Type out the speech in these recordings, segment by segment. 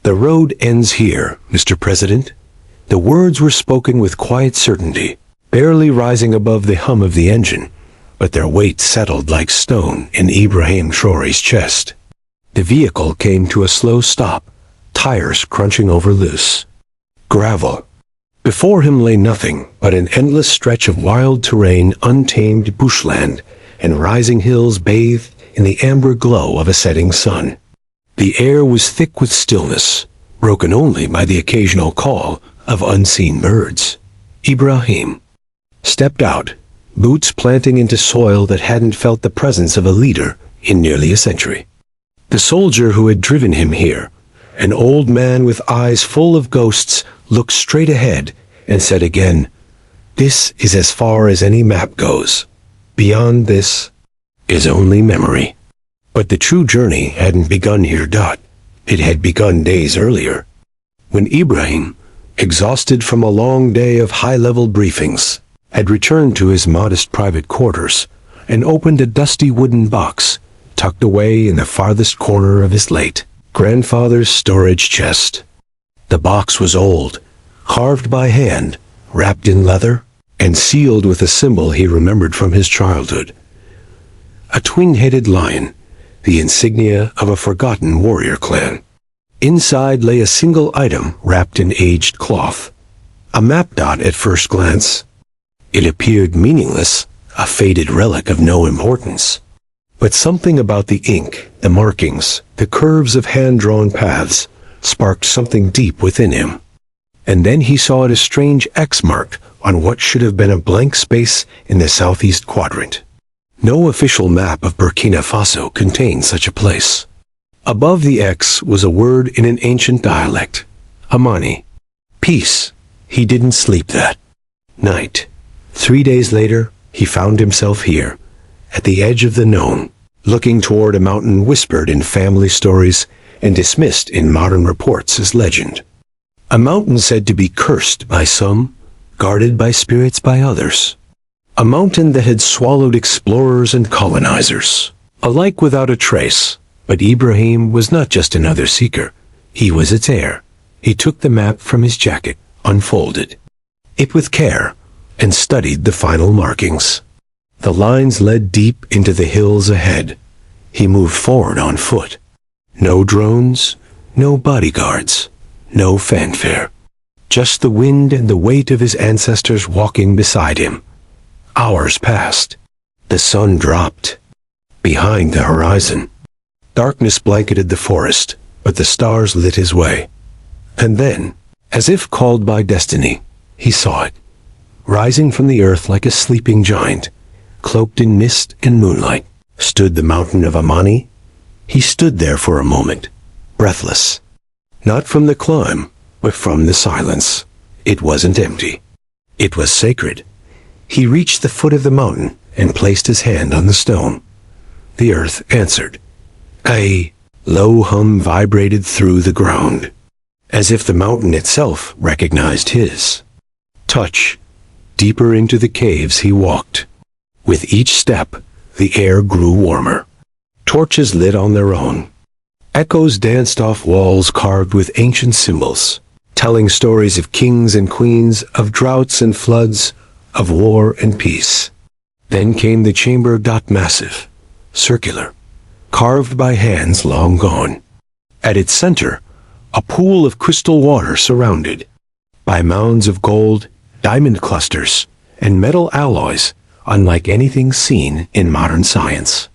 "The road ends here, Mr. President." The words were spoken with quiet certainty, barely rising above the hum of the engine, but their weight settled like stone in Ibrahim Traoré's chest. The vehicle came to a slow stop, tires crunching over loose gravel. Before him lay nothing but an endless stretch of wild terrain, untamed bushland, and rising hills bathed in the amber glow of a setting sun. The air was thick with stillness, broken only by the occasional call of unseen birds. Ibrahim stepped out, boots planting into soil that hadn't felt the presence of a leader in nearly a century. The soldier who had driven him here, an old man with eyes full of ghosts, looked straight ahead and said again, "This is as far as any map goes. Beyond this is only memory." But the true journey hadn't begun here. It had begun days earlier, when Ibrahim, exhausted from a long day of high-level briefings, had returned to his modest private quarters and opened a dusty wooden box tucked away in the farthest corner of his late grandfather's storage chest. The box was old, carved by hand, wrapped in leather, and sealed with a symbol he remembered from his childhood. A twin-headed lion, the insignia of a forgotten warrior clan. Inside lay a single item wrapped in aged cloth. A map. At first glance, it appeared meaningless, a faded relic of no importance. But something about the ink, the markings, the curves of hand-drawn paths, sparked something deep within him. And then he saw a strange X mark on what should have been a blank space in the southeast quadrant. No official map of Burkina Faso contained such a place. Above the X was a word in an ancient dialect, Amani. Peace. He didn't sleep that night. 3 days later, he found himself here, at the edge of the known, looking toward a mountain whispered in family stories and dismissed in modern reports as legend. A mountain said to be cursed by some, guarded by spirits by others. A mountain that had swallowed explorers and colonizers, alike without a trace. But Ibrahim was not just another seeker. He was its heir. He took the map from his jacket, unfolded it with care, and studied the final markings. The lines led deep into the hills ahead. He moved forward on foot. No drones, no bodyguards, no fanfare. Just the wind and the weight of his ancestors walking beside him. Hours passed. The sun dropped. Behind the horizon, darkness blanketed the forest, but the stars lit his way. And then, as if called by destiny, he saw it, rising from the earth like a sleeping giant, cloaked in mist and moonlight, stood the mountain of Amani. He stood there for a moment, breathless. Not from the climb, but from the silence. It wasn't empty. It was sacred. He reached the foot of the mountain and placed his hand on the stone. The earth answered. A low hum vibrated through the ground, as if the mountain itself recognized his touch. Deeper into the caves he walked. With each step, the air grew warmer. Torches lit on their own. Echoes danced off walls carved with ancient symbols, telling stories of kings and queens, of droughts and floods, of war and peace. Then came the chamber. Massive, circular, carved by hands long gone. At its center, a pool of crystal water surrounded by mounds of gold, diamond clusters, and metal alloys unlike anything seen in modern science.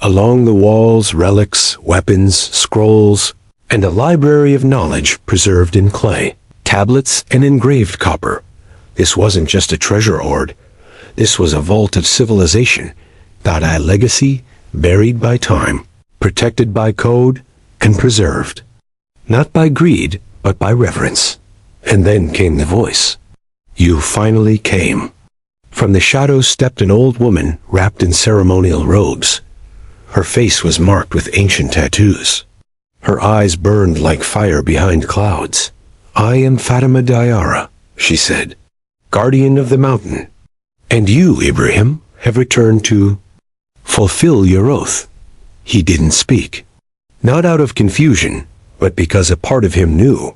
Along the walls, relics, weapons, scrolls, and a library of knowledge preserved in clay, tablets, and engraved copper. This wasn't just a treasure hoard. This was a vault of civilization, a legacy buried by time, protected by code, and preserved. Not by greed, but by reverence. And then came the voice. You finally came. From the shadows stepped an old woman wrapped in ceremonial robes. Her face was marked with ancient tattoos. Her eyes burned like fire behind clouds. I am Fatima Diarra, she said, guardian of the mountain. And you, Ibrahim, have returned to fulfill your oath. He didn't speak. Not out of confusion, but because a part of him knew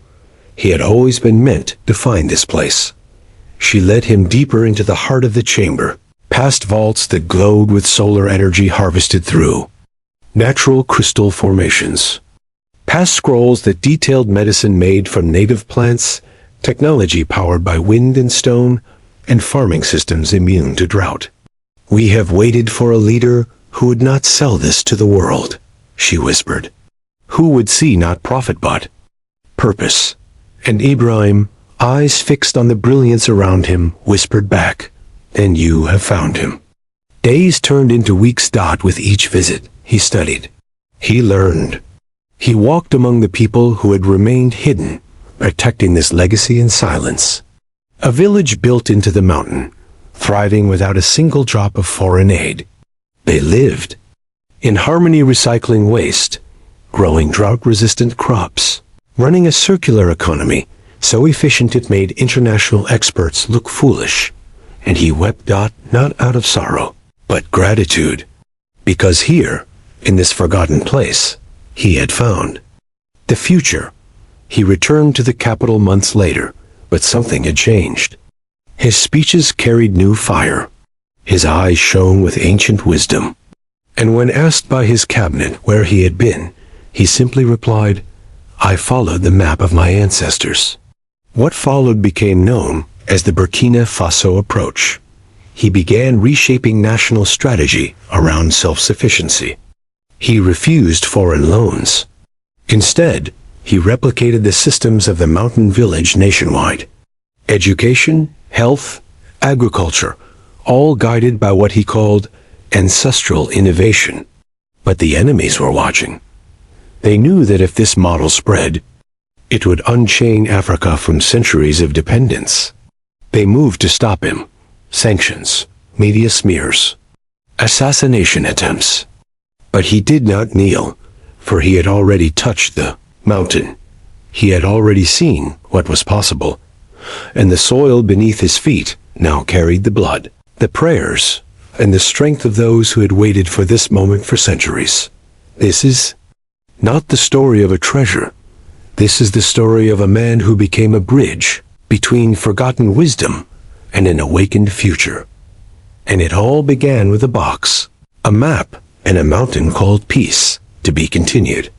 he had always been meant to find this place. She led him deeper into the heart of the chamber, past vaults that glowed with solar energy harvested through natural crystal formations, past scrolls that detailed medicine made from native plants, technology powered by wind and stone, and farming systems immune to drought. "We have waited for a leader who would not sell this to the world," she whispered. "Who would see not profit but purpose." And Ibrahim, eyes fixed on the brilliance around him, whispered back, "And you have found him." Days turned into weeks. With each visit, he studied. He learned. He walked among the people who had remained hidden, protecting this legacy in silence. A village built into the mountain, thriving without a single drop of foreign aid. They lived in harmony, recycling waste, growing drought-resistant crops, running a circular economy so efficient it made international experts look foolish. And he wept not out of sorrow, but gratitude, because here, in this forgotten place, he had found the future. He returned to the capital months later, but something had changed. His speeches carried new fire. His eyes shone with ancient wisdom. And when asked by his cabinet where he had been, he simply replied, "I followed the map of my ancestors." What followed became known as the Burkina Faso approach. He began reshaping national strategy around self-sufficiency. He refused foreign loans. Instead, he replicated the systems of the mountain village nationwide. Education, health, agriculture, all guided by what he called ancestral innovation. But the enemies were watching. They knew that if this model spread, it would unchain Africa from centuries of dependence. They moved to stop him. Sanctions, media smears, assassination attempts. But he did not kneel, for he had already touched the mountain. He had already seen what was possible, and the soil beneath his feet now carried the blood, the prayers, and the strength of those who had waited for this moment for centuries. This is not the story of a treasure. This is the story of a man who became a bridge between forgotten wisdom and an awakened future. And it all began with a box, a map, and a mountain called peace, to be continued.